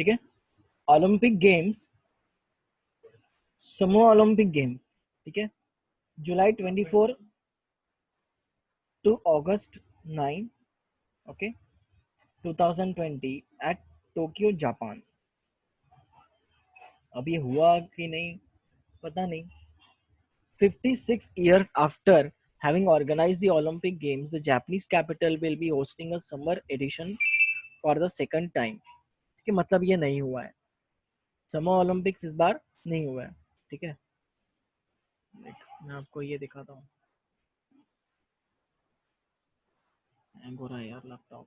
ठीक है। Olympic games, summer Olympic games, ठीक है, जुलाई 24 to August 9, okay, 2020 at Tokyo Japan. अब ये हुआ कि नहीं पता नहीं। 56 years after having organized the Olympic Games, the Japanese capital will be hosting a summer edition for the second time। ठीक है, मतलब ये नहीं हुआ है, समर ओलंपिक्स इस बार नहीं हुआ है। ठीक है, मैं आपको ये दिखाता हूँ। हैंग हो रहा है यार लैपटॉप।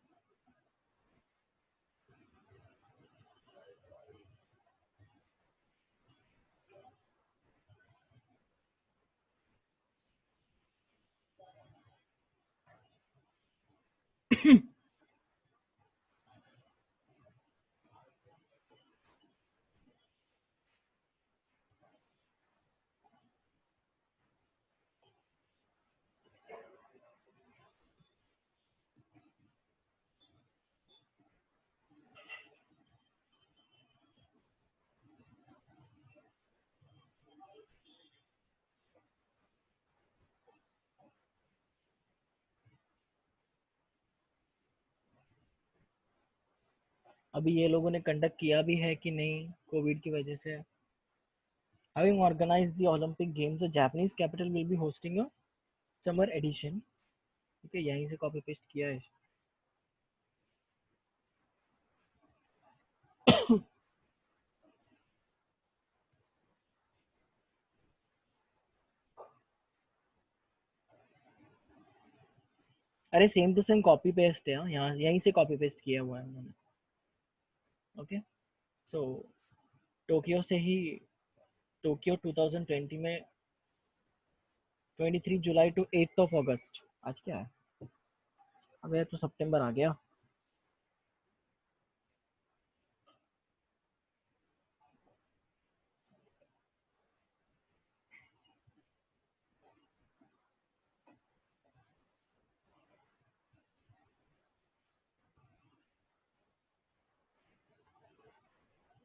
अभी ये लोगों ने कंडक्ट किया भी है कि नहीं कोविड की वजह से। Having organized the Olympic Games, the Japanese capital will be hosting a summer edition। ठीक है, यहीं से कॉपी पेस्ट किया है। अरे same to same copy paste है, यहाँ यहीं से कॉपी पेस्ट किया हुआ है उन्होंने। ओके, सो टोक्यो से ही, टोक्यो 2020 में 23 जुलाई टू 8 अगस्त। आज क्या है? अब यार तो सितंबर आ गया।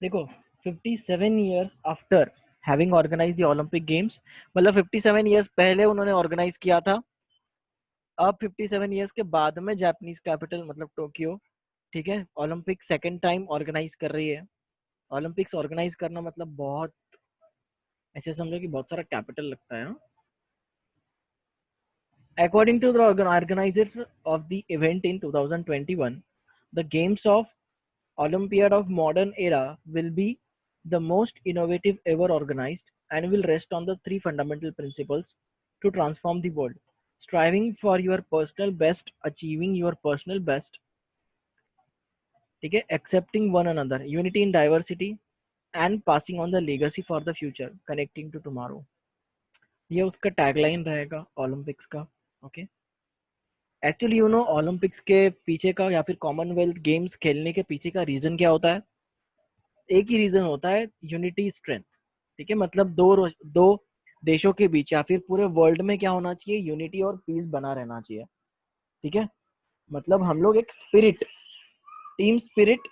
देखो 57 years after having organise the Olympic games, मतलब 57 ईयर्स पहले उन्होंने ऑर्गेनाइज किया था। अब 57 ईयर्स के बाद में जापानीज कैपिटल मतलब टोक्यो, ठीक है, ओलंपिक सेकंड टाइम ऑर्गेनाइज कर रही है। ओलंपिक्स ऑर्गेनाइज करना मतलब बहुत, ऐसे समझो कि बहुत सारा कैपिटल लगता है। According to the organizers of the event in 2021, the Games of Olympiad of modern era will be the most innovative ever organized and will rest on the three fundamental principles to transform the world: striving for your personal best, achieving your personal best, ठीक है, accepting one another, unity in diversity, and passing on the legacy for the future, connecting to tomorrow। ये उसका tagline रहेगा Olympics का। Okay, actually you know Olympics के पीछे का या फिर कॉमनवेल्थ गेम्स खेलने के पीछे का रीजन क्या होता है? एक ही रीजन होता है, यूनिटी स्ट्रेंथ। ठीक है, मतलब दो देशों के बीच या फिर पूरे वर्ल्ड में क्या होना चाहिए? यूनिटी और पीस बना रहना चाहिए। ठीक है, मतलब हम लोग एक स्पिरिट, टीम स्पिरिट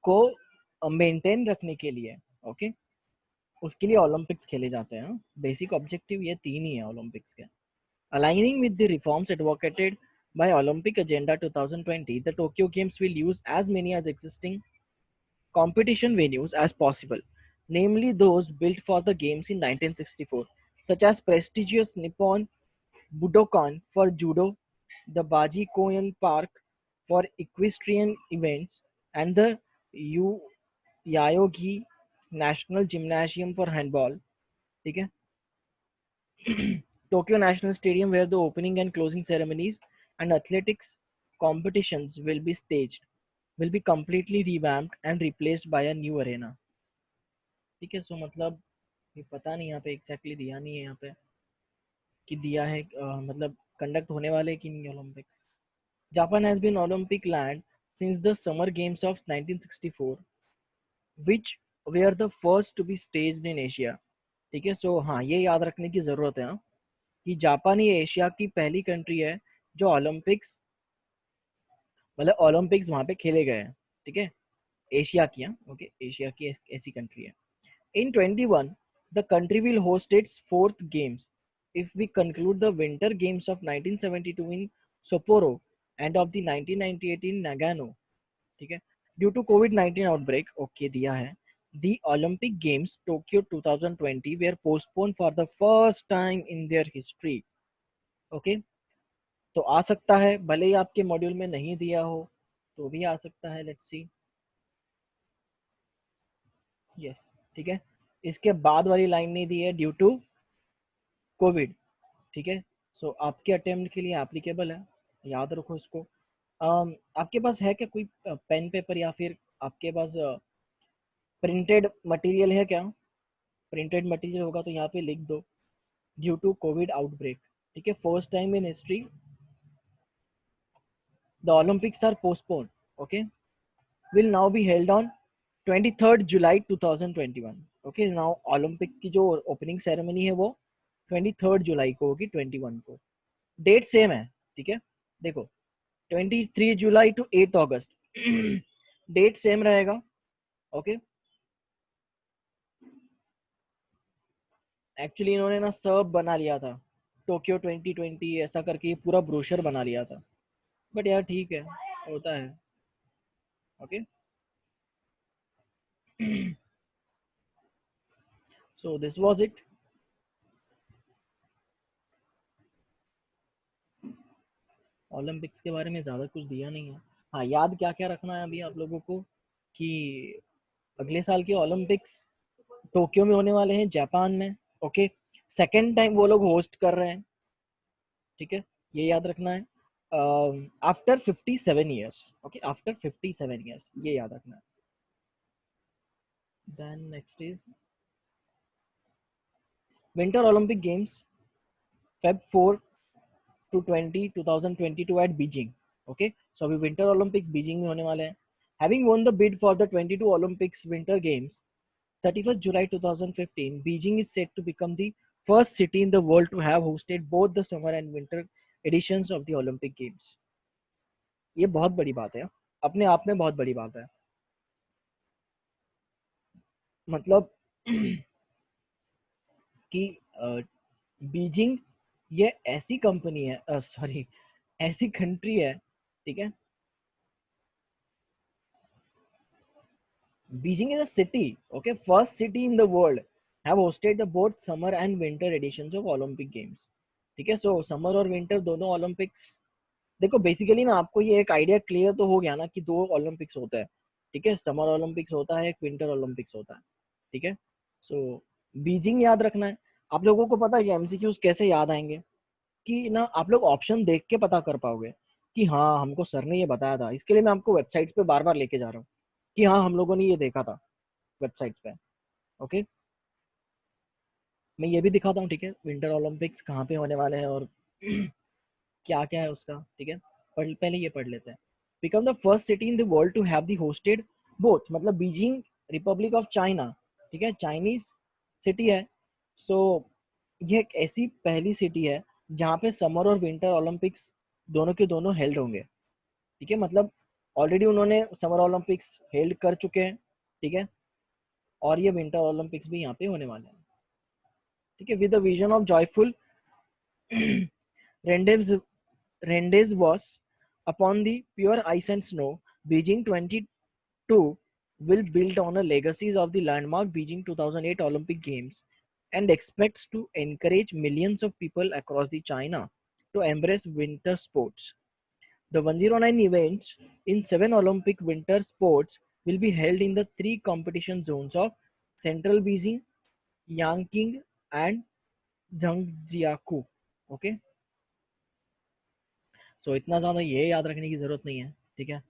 को मेंटेन रखने के लिए, ओके, उसके लिए ओलंपिक्स खेले जाते हैं। बेसिक ऑब्जेक्टिव ये तीन ही है ओलंपिक्स के। Aligning with the reforms advocated by Olympic Agenda 2020, the Tokyo Games will use as many as existing competition venues as possible, namely those built for the Games in 1964, such as prestigious Nippon Budokan for judo, the Baji Koyan Park for equestrian events, and the Yaogi National Gymnasium for handball। ठीक है, Tokyo National Stadium, where the opening and closing ceremonies and athletics competitions will be staged, will be completely revamped and replaced by a new arena। ठीक है, सो मतलब ये पता नहीं यहाँ पे एग्जैक्टली दिया नहीं है यहाँ पे कि दिया है मतलब कंडक्ट होने वाले कि नहीं Olympics. Japan has been Olympic land since the summer games of 1964 which were the first to be staged in Asia। ठीक है, सो हाँ ये याद रखने की जरूरत है कि जापान ही एशिया की पहली कंट्री है जो ओलंपिक्स, मतलब ओलंपिक्स वहां पे खेले गए हैं। ठीक है, एशिया की, ओके, एशिया की ऐसी कंट्री है। In 21, the country will host its fourth games. If we conclude the Winter Games of 1972 in Sapporo and of the 1998 in Nagano, ठीक है, due to COVID-19 outbreak, okay दिया है, the Olympic Games Tokyo 2020 were postponed for the first time in their history. Okay, तो आ सकता है, भले ही आपके module में नहीं दिया हो तो भी आ सकता है, लेट्स सी। यस, ठीक है, इसके बाद वाली लाइन नहीं दी है, ड्यू टू कोविड, ठीक है। सो आपके अटेम्प्ट के लिए एप्लीकेबल है, याद रखो इसको। आपके पास है क्या कोई पेन पेपर, या फिर आपके पास प्रिंटेड मटेरियल है क्या? प्रिंटेड मटेरियल होगा तो यहाँ पे लिख दो, ड्यू टू कोविड आउटब्रेक, ठीक है, first time in history the Olympics are postpone, okay, will now be held on 23 July 2021। Okay, now Olympics की जो ओपनिंग सेरेमनी है वो 23 जुलाई को होगी, 21 को। डेट सेम है, ठीक है, देखो 23 जुलाई टू 8 अगस्त डेट सेम रहेगा, ओके। एक्चुअली इन्होंने ना सब बना लिया था, टोक्यो 2020 ऐसा करके पूरा ब्रोशर बना लिया था, बट यार ठीक है, होता है, okay. So this was it. Olympics के बारे में ज़्यादा कुछ दिया नहीं है। हाँ, याद क्या क्या रखना है अभी आप लोगों को, कि अगले साल के ओलंपिक्स टोक्यो में होने वाले हैं, जापान में, ओके। सेकेंड टाइम वो लोग होस्ट कर रहे हैं, ठीक है, ये याद रखना है। After 57 years, okay, after 57 years, ये याद रखना है। Then next is winter Olympic games Feb 4 to 2022 at Beijing, okay. So अभी विंटर ओलंपिक्स बीजिंग में होने वाले हैं। Having won the bid for the 22 Olympics Winter Games, 31st July 2015, Beijing is set to become the first city in the world to have hosted both the summer and winter editions of the Olympic Games. ये बहुत बड़ी बात है, अपने आप में बहुत बड़ी बात है। मतलब कि बीजिंग ये ऐसी कंपनी है, सॉरी, ऐसी कंट्री है, ठीक है। Beijing is a city, okay, first city in the world have hosted the both summer and winter editions of Olympic games, ठीक है। सो समर और विंटर दोनों ओलंपिक्स, देखो बेसिकली ना आपको ये एक आइडिया क्लियर तो हो गया ना कि दो ओलंपिक्स होता है, ठीक है, समर ओलंपिक्स होता है, एक विंटर ओलंपिक्स होता है, ठीक है। सो बीजिंग याद रखना है। आप लोगों को पता है कि एमसीक्यूज कैसे याद आएंगे, कि ना आप लोग ऑप्शन देख के पता कर पाओगे कि हाँ हमको सर ने ये बताया था, इसके लिए मैं आपको वेबसाइट्स पे बार बार लेके जा रहा हूँ कि हाँ हम लोगों ने ये देखा था वेबसाइट्स पे, ओके। मैं ये भी दिखाता हूँ, ठीक है, विंटर ओलंपिक्स कहाँ पे होने वाले हैं और क्या क्या है उसका, ठीक है। पहले ये पढ़ लेते हैं। Become the first city in the world to have the hosted both, मतलब बीजिंग रिपब्लिक ऑफ चाइना, ठीक है, चाइनीज सिटी है। सो ये एक ऐसी पहली सिटी है जहाँ पे समर और विंटर ओलंपिक्स दोनों के दोनों हेल्ड होंगे, ठीक है। मतलब ऑलरेडी उन्होंने समर ओलंपिक्स हेल्ड कर चुके हैं, ठीक है, और ये विंटर ओलंपिक्स भी यहाँ पे होने वाले हैं, ठीक है। With the vision of joyful Rendes was upon the pure ice and snow. Beijing 22 will build on the legacies of the landmark Beijing 2008 Olympic Games and expects to encourage millions of people across the China to embrace winter sports. The 109 events in 7 Olympic winter sports will be held in the three competition zones of Central Beijing, Yangqing and Zhangjiakou. Okay. सो इतना ज़्यादा ये याद रखने की ज़रूरत नहीं है, ठीक है।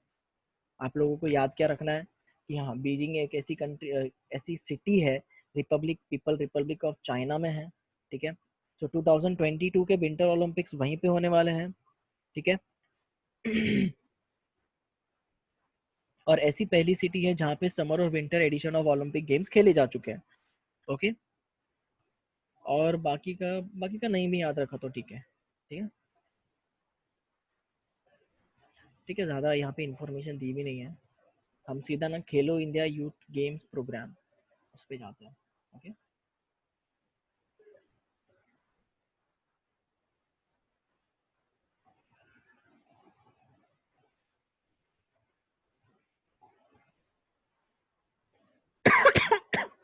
आप लोगों को याद क्या रखना है कि हाँ बीजिंग एक ऐसी कंट्री, ऐसी सिटी है, रिपब्लिक ऑफ चाइना में है, ठीक है। सो 2022 के विंटर ओलंपिक्स वहीं पे होने वाले हैं, ठीक है। और ऐसी पहली सिटी है जहाँ पे समर और winter edition of Olympic games खेले जा चुके हैं, ओके। और बाकी का नहीं भी याद रखा तो ठीक है, ठीक है, ठीक है, ज़्यादा यहाँ पे इंफॉर्मेशन दी भी नहीं है। हम सीधा ना खेलो इंडिया यूथ गेम्स प्रोग्राम उस पे जाते हैं. ओके.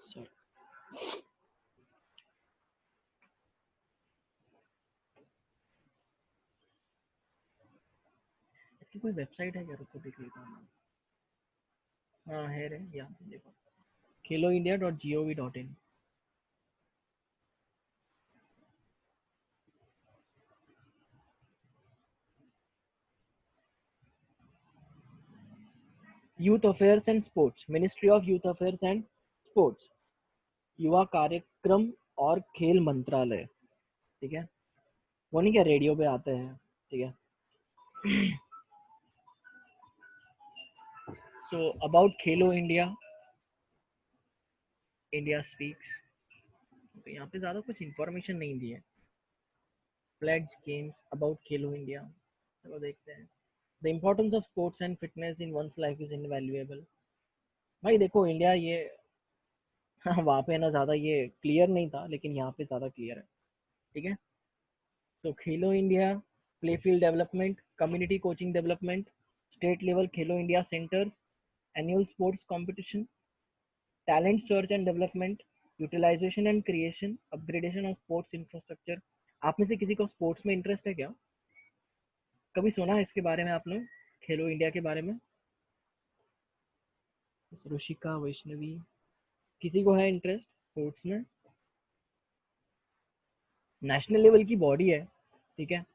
Sorry. इसकी कोई वेबसाइट है क्या? रुको देख लेता हूँ. हाँ है रे, यहाँ पे देखो, खेलोindia.gov.in. Youth affairs and sports, ministry of youth affairs and sports, युवा कार्यक्रम और खेल मंत्रालय. ठीक है, वो नहीं क्या रेडियो पे आते हैं. ठीक है. So about Khelo India, India speaks. तो यहाँ पे ज़्यादा कुछ इन्फॉर्मेशन नहीं दी है. Pledge games about Khelo India, चलो देखते हैं. The importance of sports and fitness in one's life is invaluable. भाई देखो इंडिया ये हाँ, वहाँ पे ना ज़्यादा ये क्लियर नहीं था, लेकिन यहाँ पे ज़्यादा क्लियर है. ठीक है. तो Khelo India, play field development, community coaching development, state level Khelo India centres, annual sports competition, talent search and development, utilization and creation, upgradation of sports infrastructure. आप में से किसी को स्पोर्ट्स में इंटरेस्ट है क्या? कभी सुना है इसके बारे में आपने, खेलो इंडिया के बारे में? ऋषिका, वैष्णवी, किसी को है इंटरेस्ट स्पोर्ट्स में? नेशनल लेवल की बॉडी है. ठीक है.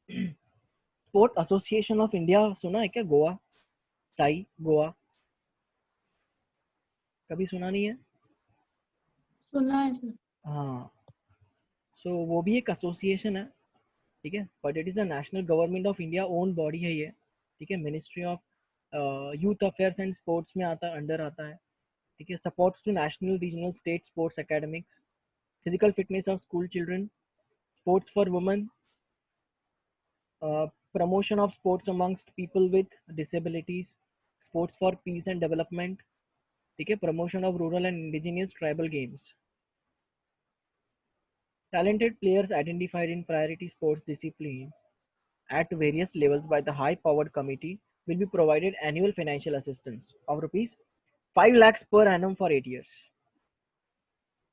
स्पोर्ट एसोसिएशन ऑफ इंडिया सुना है क्या? गोवा, साई गोवा, कभी सुना नहीं है? सुना है सर. हाँ. सो वो भी एक एसोसिएशन है. ठीक है. But it is a national government of India own body है ये. ठीक है. Ministry of youth affairs and sports में आता, अंडर आता है. ठीक है. Supports to national regional state sports academics, physical fitness of school children, sports for women, promotion of sports amongst people with disabilities, sports for peace and development. ठीक है. promotion of rural and indigenous tribal games. Talented players identified in priority sports disciplines at various levels by the high powered committee will be provided annual financial assistance of rupees 5 lakhs per annum for 8 years.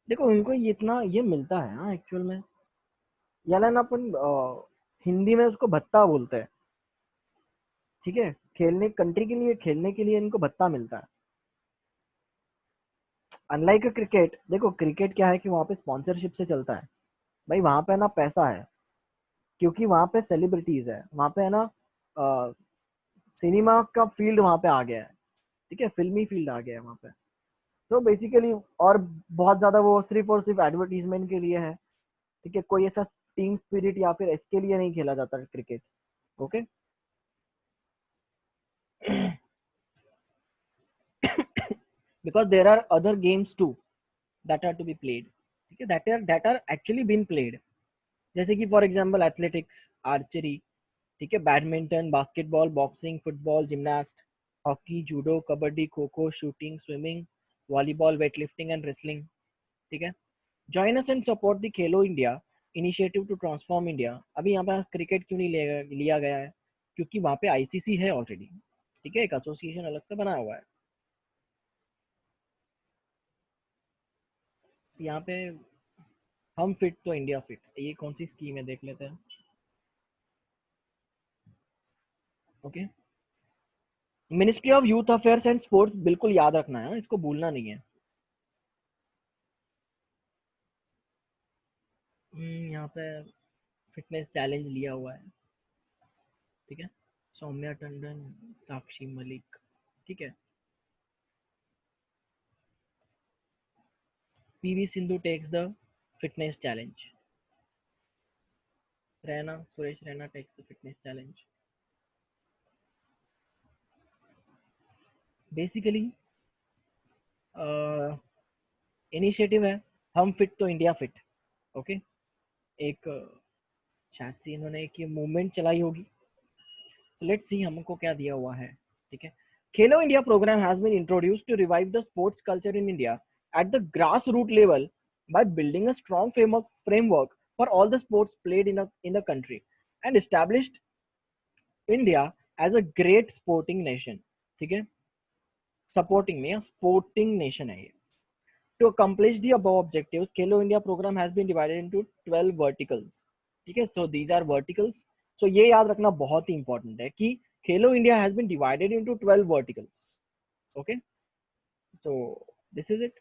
देखो उनको ये इतना ये मिलता है ना actual में, याला ना अपन हिंदी में उसको भत्ता बोलते हैं. ठीक है. खेलने कंट्री के लिए, खेलने के लिए इनको भत्ता मिलता है. अनलाइक क्रिकेट, देखो क्रिकेट क्या है कि वहाँ पे स्पॉन्सरशिप से चलता है. भाई वहाँ पे ना पैसा है, क्योंकि वहाँ पे सेलिब्रिटीज है, वहाँ पे है ना सिनेमा का फील्ड वहाँ पे आ गया है. ठीक है. फिल्मी फील्ड आ गया है वहाँ पे. तो बेसिकली और बहुत ज़्यादा वो सिर्फ और सिर्फ एडवर्टीजमेंट के लिए है. ठीक है. कोई ऐसा टीम स्पिरिट या फिर इसके लिए नहीं खेला जाता cricket. Okay. Because there are other games to that are to be played. ठीक है. That are actually been played. जैसे कि फॉर एग्जाम्पल एथलेटिक्स, आर्चरी. ठीक है. Badminton, basketball, boxing, football, gymnast, hockey, judo, kabaddi, kho kho, shooting, swimming, volleyball, weightlifting and wrestling. ठीक है. Join us and support the Khelo India initiative to transform India. अभी यहाँ पे cricket क्यों नहीं लिया गया है? क्योंकि वहाँ पे आईसीसी है ऑलरेडी. ठीक है. एक एसोसिएशन अलग से बना हुआ है. यहाँ पे हम फिट तो इंडिया फिट, ये कौन सी स्कीम है देख लेते हैं. Okay. Ministry of youth affairs and sports, बिल्कुल याद रखना है, इसको भूलना नहीं है. यहाँ पे फिटनेस चैलेंज लिया हुआ है. ठीक है. सौम्या टंडन, साक्षी मलिक. ठीक है. PV Sindhu takes the fitness challenge. Raina, Suresh Raina takes the fitness challenge. Basically initiative है हम फिट तो इंडिया फिट. ओके. एक शायद से इन्होंने एक ये मूवमेंट चलाई होगी. लेट्स सी हमको क्या दिया हुआ है. ठीक है. Khelo India program has been introduced to revive the sports culture in India at the grassroots level by building a strong framework for all the sports played in the country and established India as a great sporting nation. ठीक है, supporting में sporting nation है ये. To accomplish the above objectives, Khelo India program has been divided into 12 verticals. ठीक है, so these are verticals. So ये याद रखना बहुत ही important है कि Khelo India has been divided into 12 verticals. Okay, so this is it.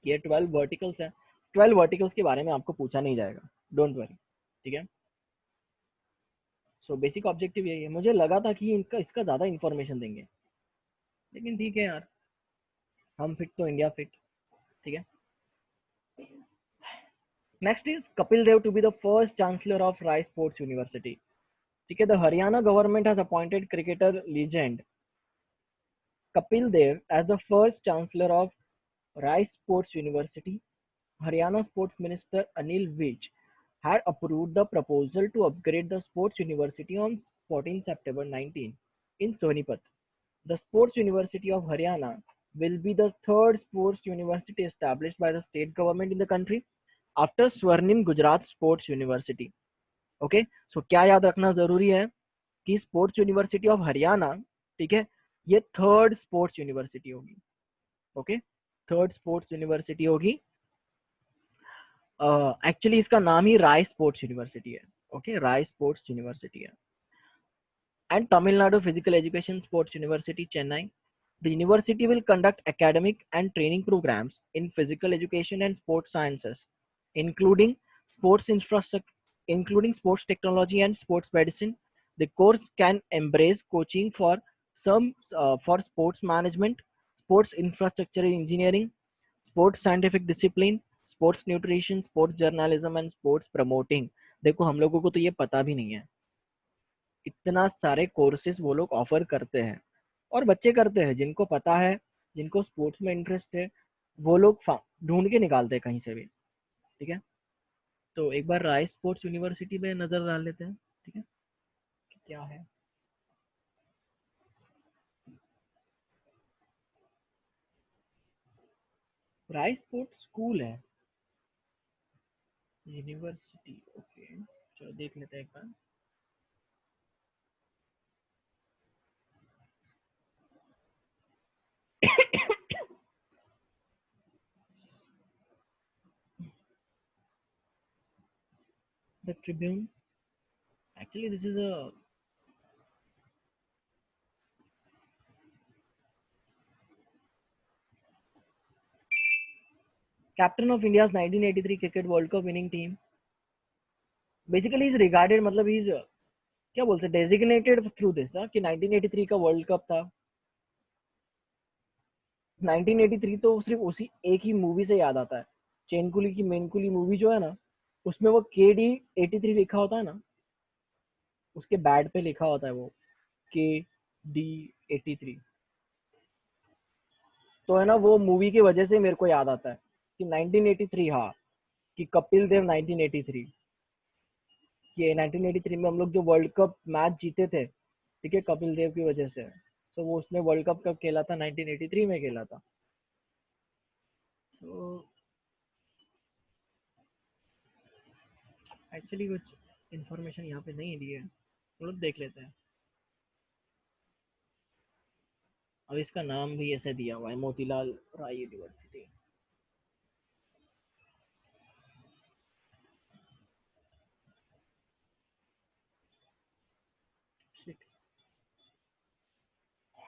ये 12 verticals है. 12 verticals के बारे में आपको पूछा नहीं जाएगा, don't worry. ठीक है, so basic objective यही है. मुझे लगा था कि इसका ज़्यादा information देंगे, लेकिन ठीक है यार, हम फिट तो इंडिया फिट. ठीक है. Next is Kapil Dev to be the first chancellor of Rai Sports University. ठीक है, the Haryana government has appointed cricketer legend Kapil Dev as the first chancellor of Rai Sports University. Haryana Sports Minister Anil Vij had approved the proposal to upgrade the sports university on 14 September 19 in Sonipat. The Sports University of Haryana will be the third sports university established by the state government in the country after Swarnim Gujarat Sports University. Okay, so क्या याद रखना जरूरी है कि sports university of Haryana, ठीक है, ये third sports university होगी. ओके, थर्ड स्पोर्ट्स यूनिवर्सिटी होगी. एक्चुअली इसका नाम ही राय स्पोर्ट्स यूनिवर्सिटी है. ओके, राय स्पोर्ट्स यूनिवर्सिटी है. And Tamil Nadu physical education sports university Chennai. The university will conduct academic and training programs in physical education and sports sciences, including sports infrastructure, including sports technology and sports medicine. The course can embrace coaching for for sports management, sports infrastructure engineering, sports scientific discipline, sports nutrition, sports journalism and sports promoting. देखो हम लोगों को तो ये पता भी नहीं है, इतना सारे कोर्सेज वो लोग ऑफर करते हैं और बच्चे करते हैं. जिनको पता है, जिनको स्पोर्ट्स में इंटरेस्ट है, वो लोग ढूंढ के निकालते हैं कहीं से भी. ठीक है, तो एक बार राय स्पोर्ट्स यूनिवर्सिटी में नजर डाल लेते हैं. ठीक है, क्या है. राय स्पोर्ट्स स्कूल है, यूनिवर्सिटी. ओके, चलो देख लेते हैं एक बार. The Tribune. Actually, this is a captain of India's 1983 cricket World Cup winning team. Basically, he's regarded, मतलब he's क्या बोलते, डेजिग्नेटेड थ्रू दिस कि 1983 का वर्ल्ड कप था. 1983 तो सिर्फ उसी एक ही मूवी से याद आता है. चेनकुली की मेनकुली मूवी जो है ना, उसमें वो KD 83 लिखा होता है ना, उसके बैट पे लिखा होता है वो KD 83. तो है ना, वो मूवी की वजह से मेरे को याद आता है कि 1983, हाँ, कि कपिल देव 1983, कि 1983 में हम लोग जो वर्ल्ड कप मैच जीते थे, ठीक है, कपिल देव की वजह से. तो वो उसने वर्ल्ड कप कब खेला था, 1983 में खेला था. तो एक्चुअली कुछ इंफॉर्मेशन यहाँ पे नहीं दी है, हम लोग देख लेते हैं. अब इसका नाम भी ऐसे दिया हुआ है, मोतीलाल राय यूनिवर्सिटी.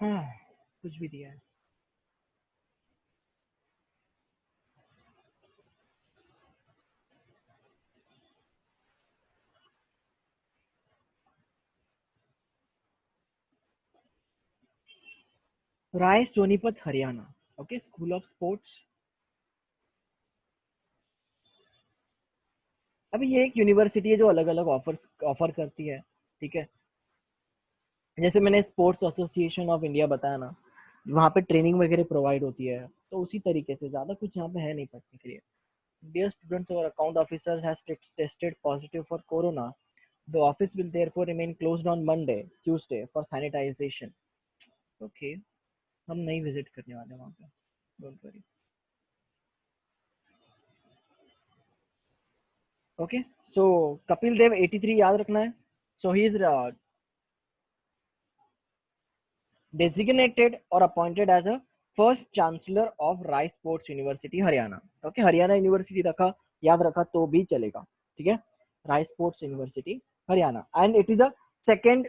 हाँ, कुछ भी दिया है. Rai Sonipat Haryana. Okay, school of sports. अभी ये एक यूनिवर्सिटी है जो अलग अलग ऑफर करती है. ठीक है, जैसे मैंने स्पोर्ट्स एसोसिएशन ऑफ इंडिया बताया ना, वहाँ पे ट्रेनिंग वगैरह प्रोवाइड होती है. तो उसी तरीके से ज़्यादा कुछ यहाँ पे है नहीं पढ़ने के लिए. Dear students, our account officer has tested positive for corona. The office will therefore remain closed on Monday, Tuesday for sanitization. Okay, हम नहीं विजिट करने वाले वहाँ पे, don't worry. Okay, so Kapil Dev 83 याद रखना है। So he is designated or appointed as a first chancellor of Rai sports university Haryana. Okay, Haryana university रखा, याद रखा तो भी चलेगा, ठीक है। Rai sports university Haryana, and it is a second,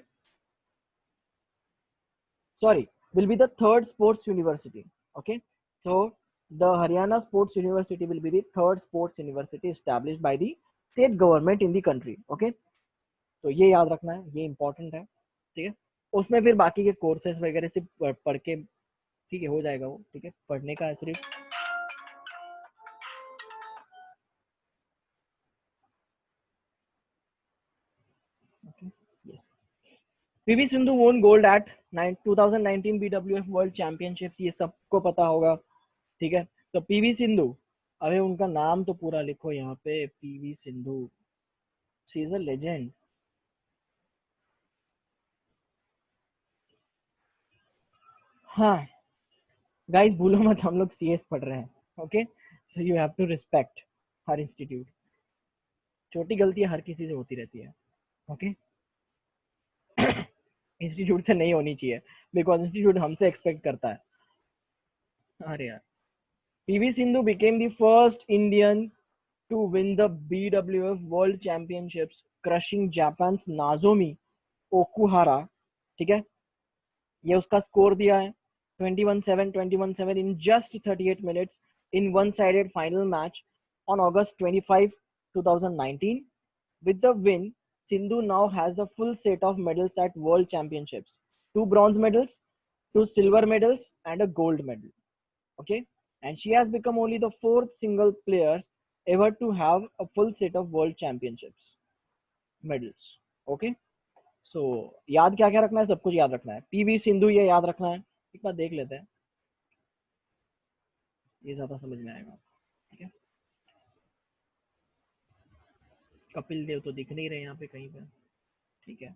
sorry, will be the third sports university. Okay, so the Haryana Sports University will be the third sports university established by the state government in the country. Okay, तो ये याद रखना है, ये important है, ठीक है। उसमें फिर बाकी के कोर्सेज वगैरह से पढ़ के, ठीक है, हो जाएगा वो, ठीक है, पढ़ने का है सिर्फ। Okay, yes. PV Sindhu won gold at 2019 BWF world championships, ये सबको पता होगा, ठीक है। तो पीवी सिंधु, अरे उनका नाम तो पूरा लिखो यहाँ पे, PV Sindhu, she is a legend. हाँ गाइस, भूलो मत हम लोग सीएस पढ़ रहे हैं। Okay, so you have to respect हर इंस्टीट्यूट। छोटी गलतियां हर किसी से होती रहती है, ओके। इंस्टीट्यूट से नहीं होनी चाहिए, बिकॉज इंस्टीट्यूट हमसे एक्सपेक्ट करता है। अरे यार, PV Sindhu became the first Indian to win the BWF World Championships, crushing Japan's Nozomi Okuhara, ठीक है। ये उसका स्कोर दिया है 21-7, 21-7 in just 38 minutes in one-sided final match on August 25, 2019. With the win, Sindhu now has a full set of medals at World Championships: 2 bronze medals, 2 silver medals, and a gold medal. Okay, and she has become only the fourth single player ever to have a full set of World Championships medals. Okay, सो याद क्या क्या रखना है, सब कुछ याद रखना है। पीवी सिंधु ये याद रखना है, एक बार देख लेते हैं, ये ज्यादा समझ में आएगा, ठीक है। कपिल देव तो दिख नहीं रहे यहाँ पे कहीं पे, ठीक है।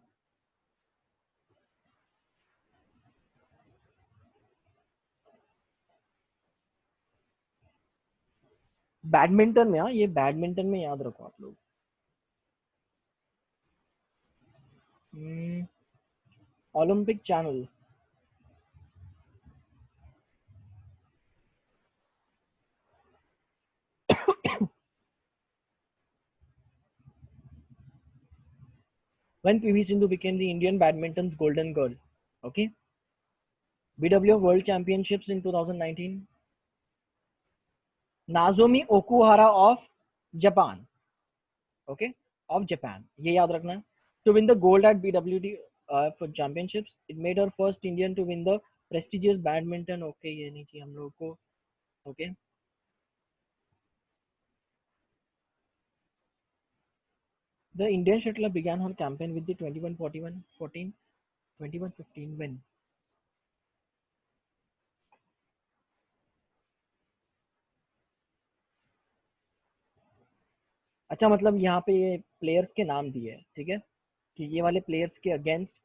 बैडमिंटन में, हाँ ये बैडमिंटन में याद रखो आप लोग। Olympic channel, when PV Sindhu became the Indian badminton's golden girl. Okay, BWF World Championships in 2019. Nozomi Okuhara of Japan. Okay, of Japan, ये याद रखना है। To win the gold at BWD for championships, it made her first Indian to win the prestigious badminton. Okay, ये नहीं चाहिए हम लोगों को। Okay, the Indian shuttler began her campaign with the 21-41-14, 21-15 win. अच्छा, मतलब यहाँ पे ये प्लेयर्स के नाम दिए हैं, ठीक है, कि ये वाले प्लेयर्स के अगेंस्ट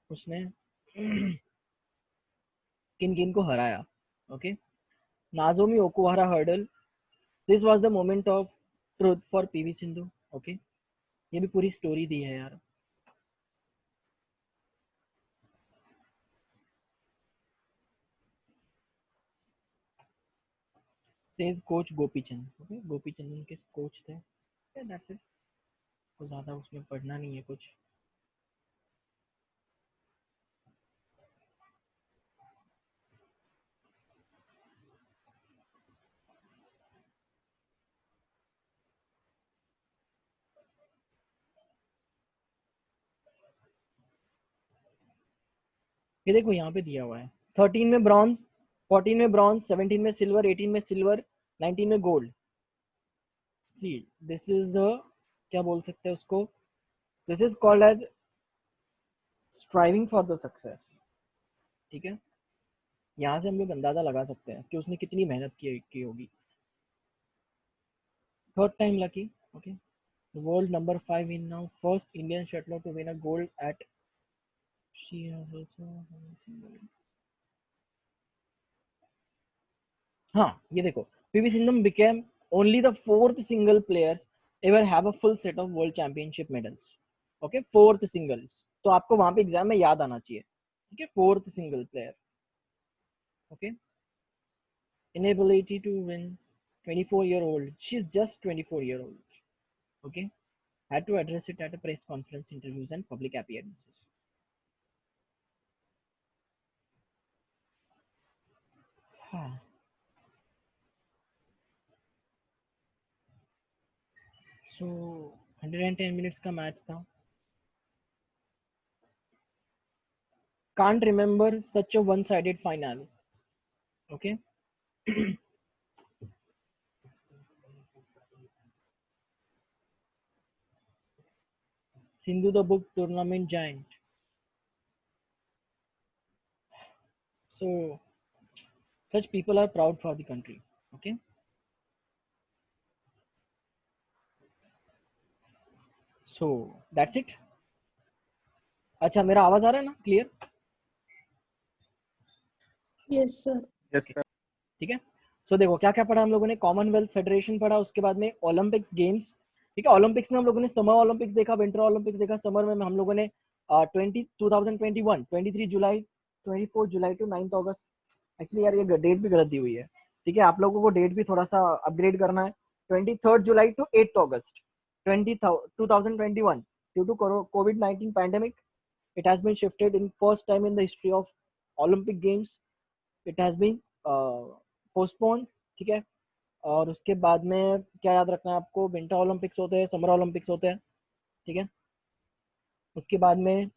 उसने किन किन को हराया। Okay, Nozomi Okuhara hurdle, this was the moment of truth for PV Sindhu. Okay, ये भी पूरी स्टोरी दी है यार। Says coach Gopichand. Okay, Gopichand उनके कोच थे, दैट्स इट, तो ज़्यादा उसमें पढ़ना नहीं है कुछ। ये देखो यहाँ पे दिया हुआ है, 13 में ब्रॉन्ज, 14 में ब्रॉन्ज, 17 में सिल्वर, 18 में सिल्वर, 19 में गोल्ड। सी, दिस इज क्या बोल सकते हैं उसको, this is called as striving for the success, ठीक है। यहाँ से हम लोग अंदाजा लगा सकते हैं कि उसने कितनी मेहनत की होगी। Third time lucky. Okay, world number 5 in now, first Indian shuttler to win a gold at, she has also हाँ ये देखो, PV Sindhu became only the fourth single players ever have a full set of world championship medals. Okay, fourth singles, तो आपको वहां पे exam में याद आना चाहिए, ठीक है, fourth single player. Okay, inability to win, 24-year-old, she's just 24-year-old. Okay, had to address it at a press conference, interviews and public appearances. हाँ, so 110 minutes का मैच था. Can't remember such a one-sided final. Okay. Sindhu the book tournament giant. So such people are proud for the country. Okay. So that's it. अच्छा, मेरा आवाज आ रहा है ना, clear? Yes, sir. Yes, sir. ठीक है. सो देखो क्या क्या पढ़ा हम लोगों ने. कॉमनवेल्थ फेडरेशन पढ़ा, उसके बाद में ओलंपिक्स गेम्स. ठीक है, ओलंपिक्स में हम लोगों ने समर ओलंपिक्स देखा, विंटर ओलंपिक्स देखा. समर में हम लोगों ने 2021 23 जुलाई 24 जुलाई टू 9 अगस्त. एक्चुअली यार ये डेट भी गलत दी हुई है. ठीक है, आप लोगों को डेट भी थोड़ा सा अपग्रेड करना है. 23 जुलाई टू 8 अगस्त 2021 due to COVID-19 pandemic. It has been shifted in first time in the history of Olympic Games. It has been postponed. ठीक है, और उसके बाद में क्या याद रखना है आपको, विंटर ओलंपिक्स होते हैं, समर ओलंपिक्स होते हैं. ठीक है, उसके बाद में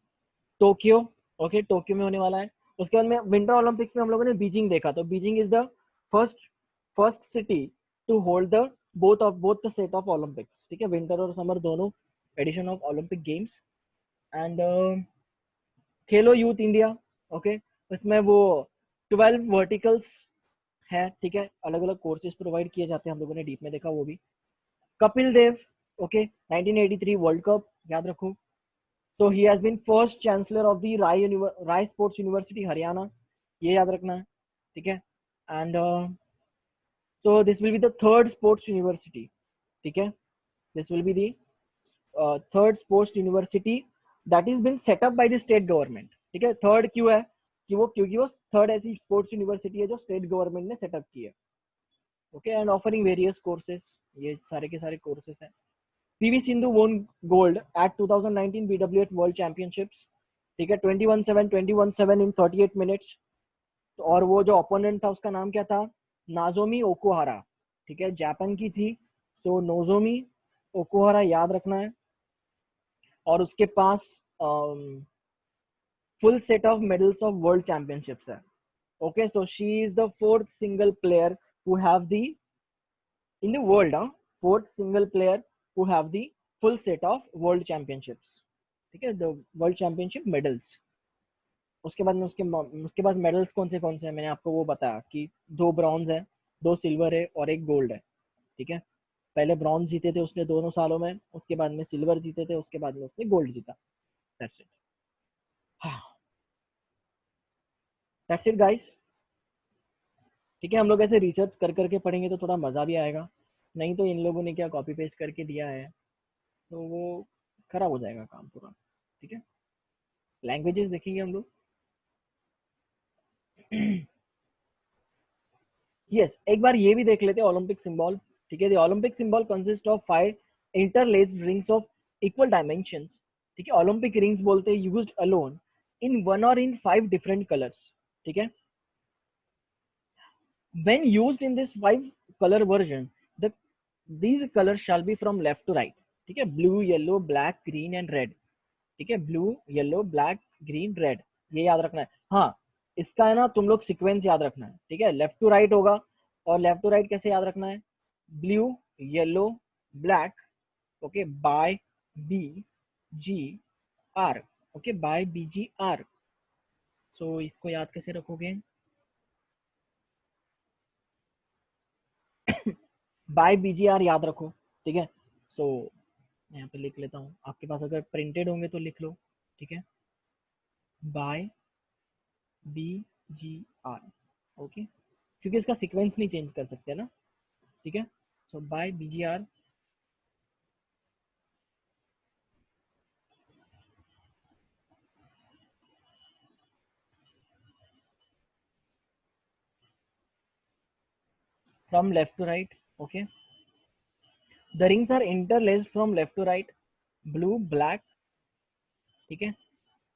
टोक्यो. ओके, टोक्यो में होने वाला है. उसके बाद में विंटर ओलंपिक्स में हम लोगों ने बीजिंग देखा, तो Beijing is the first city to hold the both the set of Olympics. ठीक है, विंटर और समर दोनों edition of Olympic games. And Khelo youth India. Okay, इसमें वो 12 वर्टिकल्स है. ठीक है, अलग अलग कोर्सेज प्रोवाइड किए जाते हैं, हम लोगों ने डीप में देखा वो भी. Kapil Dev. Okay, 1983 world cup याद रखो. So he has been first chancellor of the Rai Sports University, Haryana. ये याद रखना है. ठीक है, and so this will be the third sports university. ठीक है, this will be the third sports university that is been set up by the state government. ठीक है, थर्ड क्यों है क्योंकि वो थर्ड ऐसी स्पोर्ट्स यूनिवर्सिटी है जो स्टेट गवर्नमेंट ने सेटअप की है. Okay, and offering various courses, ये सारे के सारे कोर्सेज हैं. PV Sindhu won gold at 2019 BWF World Championships. ठीक है, 21-7 21-7 in 38 minutes. तो और वो जो ओपोनेंट था उसका नाम क्या था, नाजोमी ओकुहारा. ठीक है, जापान की थी. सो नोजोमी ओकुहारा याद रखना है. और उसके पास full set of medals of world championships है. Okay, so she is the fourth single player who have the in the world, fourth single player who have the full set of world championships. ठीक है, the world championship medals. उसके बाद में उसके बाद medals कौन से हैं, मैंने आपको वो बताया कि 2 ब्रॉन्ज है, 2 सिल्वर है और 1 गोल्ड है. ठीक है, पहले ब्रॉन्ज जीते थे उसने दोनों सालों में, उसके बाद में सिल्वर जीते थे, उसके बाद में उसने गोल्ड जीता. That's it. हाँ, दैट्स इट गाइस. ठीक है, हम लोग ऐसे रिसर्च कर करके पढ़ेंगे तो थोड़ा मज़ा भी आएगा. नहीं तो इन लोगों ने क्या कॉपी पेस्ट करके दिया है तो वो खराब हो जाएगा काम पूरा. ठीक है, लैंग्वेजेस देखेंगे हम लोग. यस, एक बार ये भी देख लेते हैं ओलंपिक सिंबल. ठीक है, the Olympic symbol consist of 5 interlaced rings of equal dimensions. ठीक है, ओलंपिक रिंग्स बोलते हैं यूज्ड अलोन इन 1 और इन 5 डिफरेंट कलर्स. ठीक है, when used in this 5 color version, these colors shall be from left to right. ठीक है, blue, yellow, black, green and red. ठीक है, blue, yellow, black, green, red, ये याद रखना है. हाँ, इसका है ना तुम लोग सीक्वेंस याद रखना है. ठीक है, लेफ्ट टू राइट होगा. और लेफ्ट टू राइट कैसे याद रखना है, blue, yellow, black. Okay, by B G R. Okay, by B G R. So इसको याद कैसे रखोगे, बाय बीजीआर याद रखो. ठीक है, सो यहाँ पे लिख लेता हूँ, आपके पास अगर प्रिंटेड होंगे तो लिख लो. ठीक है, by B G R. Okay, क्योंकि इसका सीक्वेंस नहीं चेंज कर सकते ना, ठीक है। सो bye BGR from left to right. Okay, the rings are interlaced from left to right. Blue, black, ठीक है,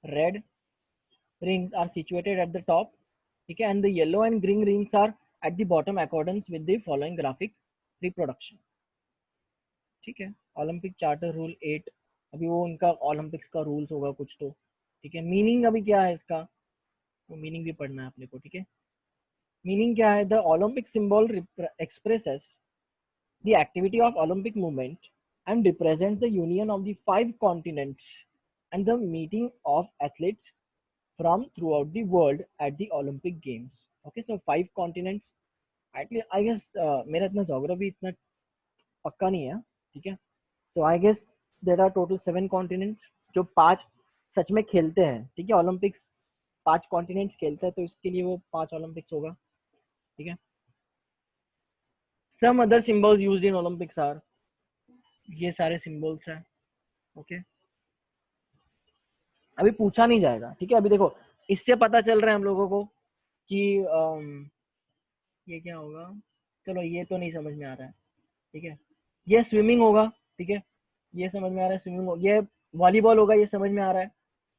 red rings are situated at the top, ठीक है, and the yellow and green rings are at the bottom accordance with the following graphic reproduction, ठीक है। Olympic charter rule 8, अभी वो उनका Olympics का रूल्स होगा कुछ तो, ठीक है। मीनिंग अभी क्या है इसका, वो मीनिंग भी पढ़ना है अपने को, ठीक है। मीनिंग क्या है, the Olympic symbol expresses the activity of Olympic movement and represents the union of the 5 continents and the meeting of athletes from throughout the world at the Olympic Games. Okay, so 5 continents. At least I guess मेरा इतना geography इतना पक्का नहीं है, ठीक है। So I guess there are total 7 continents जो 5 सच में खेलते हैं, ठीक है। ओलंपिक्स 5 continents खेलते हैं, तो इसके लिए वो 5 ओलंपिक्स होगा, ठीक है। Some other symbols used in Olympics are, ये सारे symbols हैं, ओके। अभी पूछा नहीं जाएगा, ठीक है। अभी देखो, इससे पता चल रहा है हम लोगों को कि ये क्या होगा, चलो ये तो नहीं समझ में आ रहा है, ठीक है। ये स्विमिंग होगा, ठीक है, ये समझ में आ रहा है स्विमिंग होगा। ये वॉलीबॉल होगा, ये समझ में आ रहा है,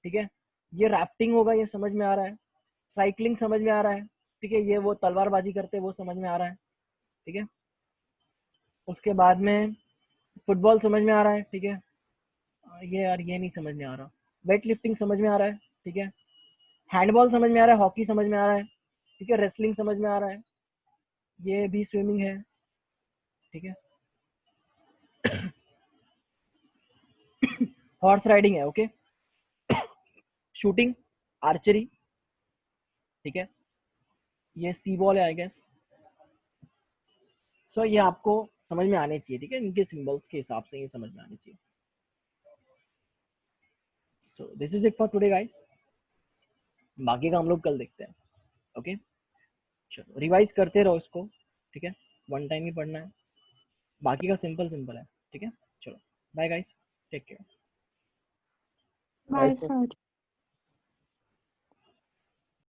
ठीक है। ये राफ्टिंग होगा, ये समझ में आ रहा है। साइकिलिंग समझ में आ रहा है, ठीक है। ये वो तलवारबाजी करते हैं, वो समझ में आ रहा है, ठीक है। उसके बाद में फुटबॉल समझ में आ रहा है, ठीक है। ये यार ये नहीं समझ में आ रहा। वेट लिफ्टिंग समझ में आ रहा है, ठीक है। हैंडबॉल समझ में आ रहा है, हॉकी समझ में आ रहा है, ठीक है। रेसलिंग समझ में आ रहा है, ये भी स्विमिंग है, ठीक है। हॉर्स राइडिंग है, ओके। शूटिंग, आर्चरी, ठीक है। ये सी बॉल है आई गेस। सो ये आपको समझ में आने चाहिए, ठीक है। इनके सिंबल्स के हिसाब से ये समझ में आने चाहिए। So this is it for today guys, बाकी का हम लोग कल देखते हैं, ओके। चलो रिवाइज करते रहो इसको, ठीक है। 1 टाइम ही पढ़ना है, बाकी का सिंपल सिंपल है, ठीक है। चलो bye guys, take care. Bye, sir.